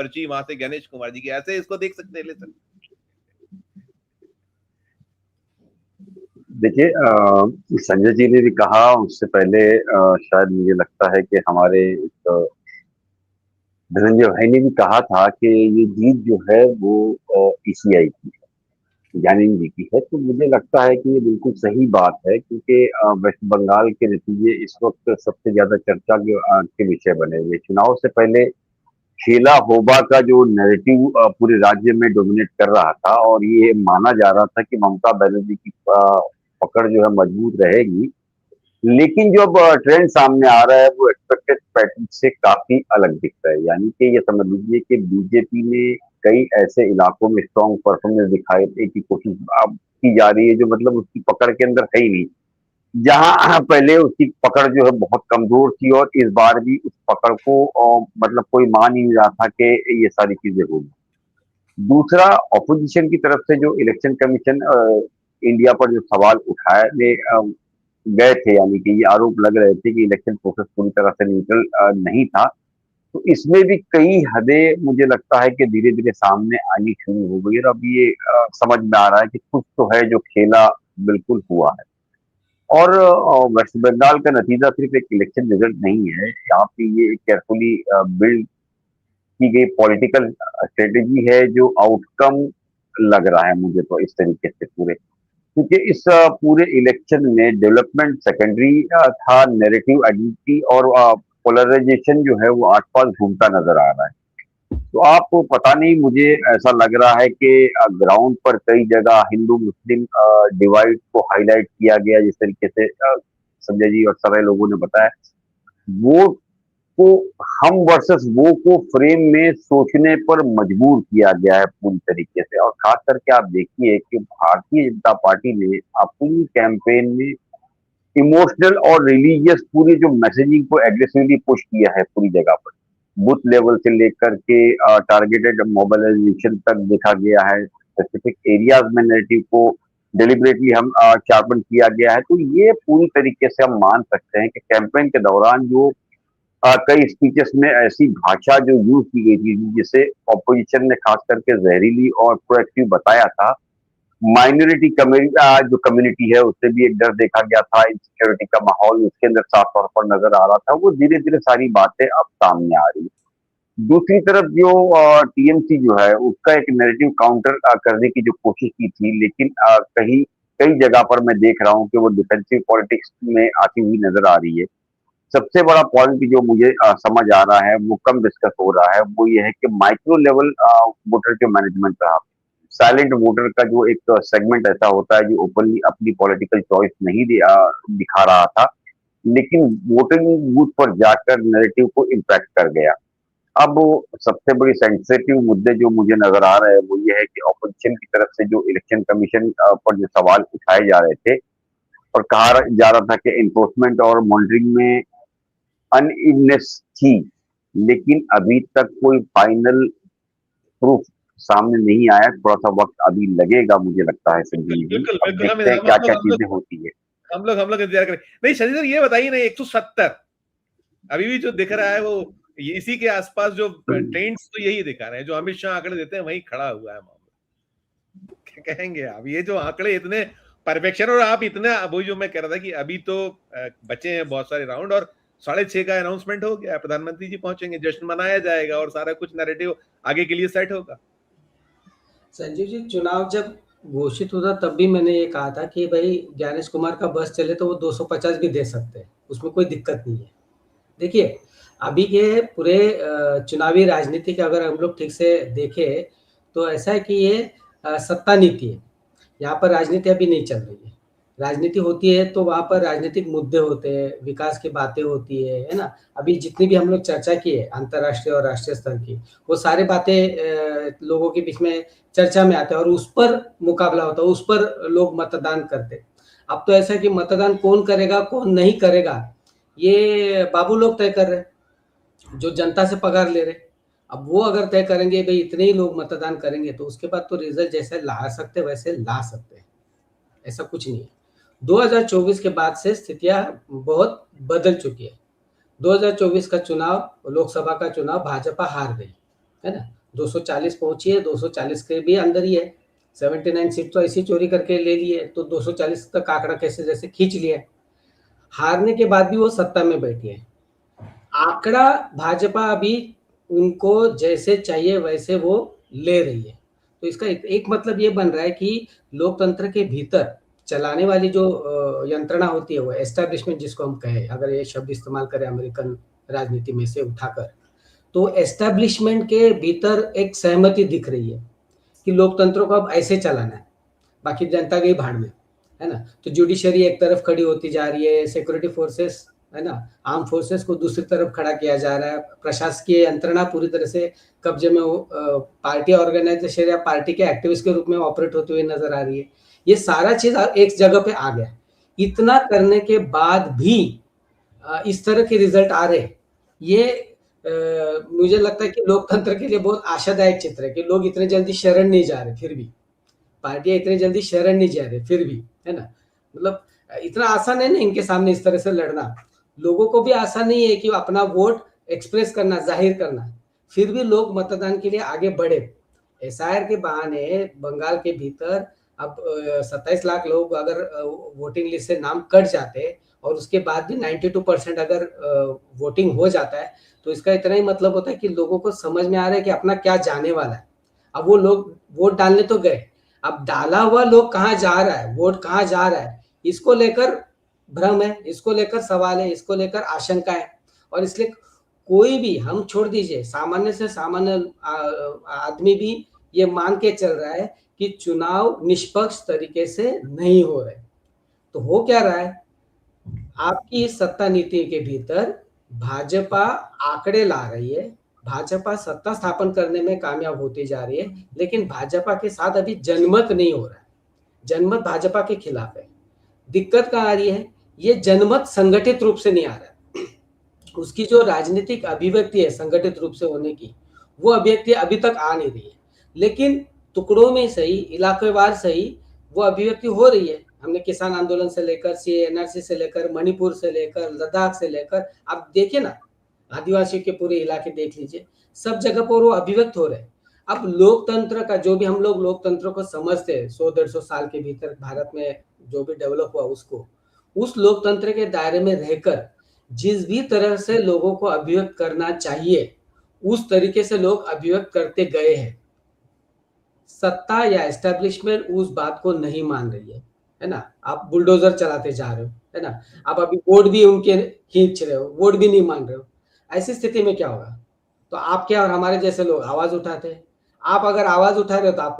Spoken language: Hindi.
पर्ची वहां से गणेश कुमार जी की, ऐसे इसको देख सकते हैं ले सर? देखिए, संजय जी ने भी कहा उससे पहले, शायद मुझे लगता है कि हमारे धनंजय भाई ने भी कहा था कि ये जीत जो है वो ईसीआई की है, ज्ञानेंद्र जी की है। तो मुझे लगता है कि ये बिल्कुल सही बात है, क्योंकि वेस्ट बंगाल के नतीजे इस वक्त सबसे ज्यादा चर्चा के विषय बने हुए। चुनाव से पहले खेला होबा का जो नैरेटिव पूरे राज्य में डोमिनेट कर रहा था, और ये माना जा रहा था कि ममता बनर्जी की पकड़ जो है मजबूत रहेगी। लेकिन जो अब ट्रेंड सामने आ रहा है वो एक्सपेक्टेड पैटर्न से काफी अलग दिख रहा है। यानी कि ये समझ लीजिए कि बीजेपी ने कई ऐसे इलाकों में स्ट्रॉन्ग परफॉर्मेंस दिखाने की कोशिश अब की जा रही है, जो मतलब उसकी पकड़ के अंदर है ही नहीं। जहां पहले उसकी पकड़ जो है बहुत कमजोर थी, और इस बार भी उस पकड़ को मतलब कोई मान ही नहीं रहा था कि ये सारी चीजें होगी। दूसरा, ऑपोजिशन की तरफ से जो इलेक्शन कमीशन इंडिया पर जो सवाल उठाए गए थे, यानी कि ये आरोप लग रहे थे कि इलेक्शन प्रोसेस पूरी तरह से न्यूट्रल नहीं था। तो इसमें भी कई हदें मुझे लगता है कि धीरे धीरे सामने आनी शुरू हो गई, और अब ये समझ में आ रहा है कि कुछ तो है जो खेला बिल्कुल हुआ है। और वेस्ट बंगाल का नतीजा सिर्फ एक इलेक्शन रिजल्ट नहीं है, यहाँ पे ये केयरफुली बिल्ड की गई पॉलिटिकल स्ट्रेटेजी है, जो आउटकम लग रहा है मुझे तो इस तरीके से पूरे। क्योंकि इस पूरे इलेक्शन में डेवलपमेंट सेकेंडरी था, नैरेटिव आइडेंटिटी और पोलराइजेशन जो है वो आसपास घूमता नजर आ रहा है। तो आपको पता नहीं, मुझे ऐसा लग रहा है कि ग्राउंड पर कई जगह हिंदू मुस्लिम डिवाइड को हाईलाइट किया गया, जिस तरीके से संजय जी और सारे लोगों ने बताया। वो को हम वर्सेस वो को फ्रेम में सोचने पर मजबूर किया गया है पूरी तरीके से। और खास करके आप देखिए कि भारतीय जनता पार्टी ने अपनी कैंपेन में इमोशनल और रिलीजियस पूरी जो मैसेजिंग को एग्रेसिवली पुश किया है पूरी जगह पर। बूथ लेवल से लेकर के टारगेटेड मोबिलाइजेशन तक देखा गया है। स्पेसिफिक एरियाज में नैरेटिव को डिलिबरेटली हम शार्पन किया गया है। तो ये पूरी तरीके से हम मान सकते हैं कि कैंपेन के दौरान जो कई स्पीचेस में ऐसी भाषा जो यूज की गई थी, जिसे ऑपोजिशन ने खास करके जहरीली और प्रोएक्टिव बताया था। माइनॉरिटी जो कम्युनिटी है उससे भी एक डर देखा गया था, इनसिक्योरिटी का माहौल उसके अंदर साफ तौर पर नजर आ रहा था। वो धीरे धीरे सारी बातें अब सामने आ रही है। दूसरी तरफ जो टीएमसी जो है उसका एक नैरेटिव काउंटर करने की जो कोशिश की थी, लेकिन कहीं कई जगह पर मैं देख रहा हूँ कि वो डिफेंसिव पॉलिटिक्स में आती हुई नजर आ रही है। सबसे बड़ा पॉइंट जो मुझे समझ आ रहा है, वो कम डिस्कस हो रहा है, वो ये है कि माइक्रो लेवल वोटर के मैनेजमेंट रहा। साइलेंट वोटर का जो एक सेगमेंट ऐसा होता है जो ओपनली अपनी पॉलिटिकल चॉइस नहीं दिखा रहा था, लेकिन वोटिंग बूथ पर जाकर नैरेटिव को इम्पैक्ट कर गया। अब सबसे बड़ी सेंसिटिव मुद्दे जो मुझे नजर आ रहे हैं वो ये है कि ऑपोजिशन की तरफ से जो इलेक्शन कमीशन पर जो सवाल उठाए जा रहे थे, और कहा जा रहा था कि इन्फोर्समेंट और मॉनिटरिंग में अनइवनेस थी, लेकिन अभी तक कोई फाइनल प्रूफ सामने नहीं आया। थोड़ा सा वक्त अभी लगेगा मुझे लगता है संजीव जी। बिल्कुल अब बिल्कुल, देखते हैं क्या क्या चीजें होती है। हम लोग इंतजार करें। नहीं संजय सर, ये बताइए ना, 170 अभी भी जो दिख रहा है वो इसी के आसपास, जो ट्रेंड्स तो यही दिखा रहे हैं, जो अमित शाह आंकड़े देते हैं वही खड़ा हुआ है मामला। क्या कहेंगे आप, ये जो आंकड़े इतने परफेक्शन, और आप इतना, वही जो मैं कह रहा था कि अभी तो बचे हैं बहुत सारे राउंड, और 6:30 का अनाउंसमेंट हो गया, प्रधानमंत्री जी पहुंचेंगे, जश्न मनाया जाएगा और सारा कुछ नैरेटिव आगे के लिए सेट होगा। संजीव जी, चुनाव जब घोषित हुआ तब भी मैंने ये कहा था कि भाई ज्ञानेश कुमार का बस चले तो वो 250 भी दे सकते हैं, उसमें कोई दिक्कत नहीं है। देखिए, अभी के पूरे चुनावी राजनीति के अगर हम लोग ठीक से देखें तो ऐसा है कि ये सत्ता नीति है। यहाँ पर राजनीति अभी नहीं चल रही है। राजनीति होती है तो वहाँ पर राजनीतिक मुद्दे होते हैं, विकास की बातें होती है ना। अभी जितनी भी हम लोग चर्चा की है अंतर्राष्ट्रीय और राष्ट्रीय स्तर की, वो सारी बातें लोगों के बीच में चर्चा में आते हैं, और उस पर मुकाबला होता है, उस पर लोग मतदान करते हैं। अब तो ऐसा है कि मतदान कौन करेगा कौन नहीं करेगा ये बाबू लोग तय कर रहे हैं, जो जनता से पगार ले रहे। अब वो अगर तय करेंगे भाई इतने ही लोग मतदान करेंगे, तो उसके बाद तो रिजल्ट जैसे ला सकते वैसे ला सकते हैं, ऐसा कुछ नहीं है। 2024 के बाद से स्थितियां बहुत बदल चुकी है। 2024 का चुनाव, लोकसभा का चुनाव भाजपा हार गई, है ना? 240 पहुंची है, 240 के भी अंदर ही है। 79 सीट तो ऐसी चोरी करके ले ली है, तो 240 तक आंकड़ा कैसे जैसे खींच लिया है। हारने के बाद भी वो सत्ता में बैठी है। आंकड़ा भाजपा अभी उनको जैसे चाहिए वैसे वो ले रही है। तो इसका एक मतलब ये बन रहा है कि लोकतंत्र के भीतर चलाने वाली जो यंत्रणा होती है, वो एस्टैब्लिशमेंट जिसको हम कहें, अगर ये शब्द इस्तेमाल करें अमेरिकन राजनीति में से उठाकर, तो एस्टैब्लिशमेंट के भीतर एक सहमति दिख रही है कि लोकतंत्र को अब ऐसे चलाना है, बाकी जनता गई भाड़ में, है ना? तो जुडिशरी एक तरफ खड़ी होती जा रही है, सिक्योरिटी फोर्सेस, है ना, आर्म फोर्सेस को दूसरी तरफ खड़ा किया जा रहा है, प्रशासकीय यंत्रणा पूरी तरह से कब्जे में पार्टी ऑर्गेनाइजेशन या पार्टी के एक्टिविस्ट के रूप में ऑपरेट होते हुए नजर आ रही है। ये सारा चीज एक जगह पे आ गया। इतना करने के बाद भी इस तरह के रिजल्ट आ रहे, ये मुझे लगता है कि लोकतंत्र के लिए बहुत आशादायक चित्र है कि लोग इतने जल्दी शरण नहीं जा रहे, फिर भी पार्टियां इतनी जल्दी शरण नहीं जा रही, फिर भी, है ना? मतलब इतना आसान है ना इनके सामने इस तरह से लड़ना। लोगों को भी आसान नहीं है कि अपना वोट एक्सप्रेस करना, जाहिर करना, फिर भी लोग मतदान के लिए आगे बढ़े। एसआईआर के बहाने बंगाल के भीतर अब 27 लाख लोग अगर वोटिंग लिस्ट से नाम कट जाते और उसके बाद भी 92% अगर वोटिंग हो जाता है, तो इसका इतना ही मतलब होता है कि लोगों को समझ में आ रहा है कि अपना क्या जाने वाला है। अब वो लोग वोट डालने तो गए, अब डाला हुआ लोग कहाँ जा रहा है, वोट कहाँ जा रहा है, इसको लेकर भ्रम है, इसको लेकर सवाल है, इसको लेकर आशंका है। और इसलिए कोई भी, हम छोड़ दीजिए, सामान्य से सामान्य आदमी भी ये मान के चल रहा है कि चुनाव निष्पक्ष तरीके से नहीं हो रहे। तो हो क्या रहा है, आपकी सत्ता नीति के भीतर भाजपा आंकड़े ला रही है, भाजपा सत्ता स्थापन करने में कामयाब होती जा रही है, लेकिन भाजपा के साथ अभी जनमत नहीं हो रहा है। जनमत भाजपा के खिलाफ है। दिक्कत कहाँ आ रही है, ये जनमत संगठित रूप से नहीं आ रहा है। उसकी जो राजनीतिक अभिव्यक्ति है संगठित रूप से होने की, वो अभिव्यक्ति अभी तक आ नहीं रही है, लेकिन टुकड़ों में सही, इलाकेवार सही, वो अभिव्यक्ति हो रही है। हमने किसान आंदोलन से लेकर एनआरसी से लेकर मणिपुर से लेकर लद्दाख से लेकर, आप देखिए ना, आदिवासी के पूरे इलाके देख लीजिए, सब जगह पर वो अभिव्यक्त हो रहे हैं। अब लोकतंत्र का जो भी हम लोग लोकतंत्र को समझते हैं, 100-150 साल के भीतर भारत में जो भी डेवलप हुआ, उसको उस लोकतंत्र के दायरे में रहकर जिस भी तरह से लोगों को अभिव्यक्त करना चाहिए, उस तरीके से लोग अभिव्यक्त करते गए हैं। सत्ता या एस्टेब्लिशमेंट उस बात को नहीं मान रही है ना? आप बुलडोजर चलाते जा रहे हो, है ना? आप अभी वोट भी उनके खींच रहे हो, वोट भी नहीं मान रहे हो। ऐसी स्थिति में क्या होगा? तो आप क्या और हमारे जैसे लोग आवाज उठाते हैं। आप अगर आवाज उठा रहे हो तो आप